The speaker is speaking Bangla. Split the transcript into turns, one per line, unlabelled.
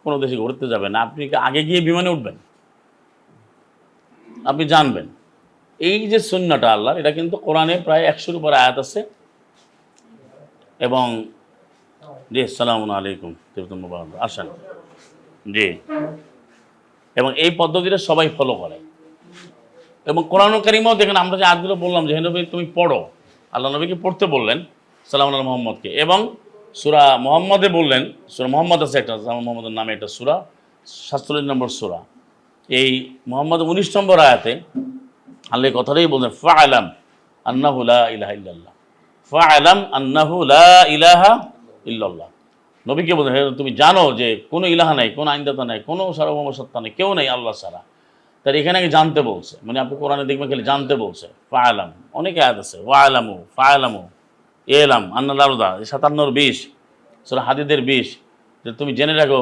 কোনো দেশে ঘুরতে যাবেন, আপনি কি আগে গিয়ে বিমানে উঠবেন? আপনি জানবেন এই যে সুন্নাহটা আল্লাহর, এটা কিন্তু কোরআনে প্রায় 100-র উপর আয়াত আছে। এবং জি, আসসালামু আলাইকুম, তিবতুম মুবারাক, আসেন। জি, এবং এই পদ্ধতিটা সবাই ফলো করে। এবং কোরআনুল কারীমেও দেখেন, আমরা যে আয়াতগুলো বললাম যে হে নবী তুমি পড়ো, আল্লাহ নবীকে পড়তে বললেন সাল্লাল্লাহু আলাইহি মুহাম্মদকে। এবং সূরা মুহাম্মদে বললেন, সূরা মুহাম্মদ আছে একটা, মুহাম্মদের নামে একটা সূরা, 47 নম্বর সূরা। এই মুহাম্মদ 19 নম্বর আয়াতে আল্লাহ এই কথাটাই বললেন, ফাআলাম আন্নাহু লা ইলাহা ইল্লাল্লাহ, ফাআলাম আন্নাহু লা ইলাহা ইল্লাল্লাহ। নবীকে বললেন, হে তুমি জানো যে কোনো ইলাহা নাই, কোনো আইনদাতা নাই, কোনো সার্বভৌম সত্তা নেই, কেউ নেই আল্লাহ ছাড়া। তার এখানে আগে জানতে বলছে, মানে আপনি কোরআনে দেখবেন খালি জানতে বলছে। ফাআলাম, অনেকে আয়াত আছে, ওয়ালামু, ফাআলামু, এলাম আন্নাল আরদা 57-20, সূরা হাদীদের 20, যে তুমি জেনে রাখো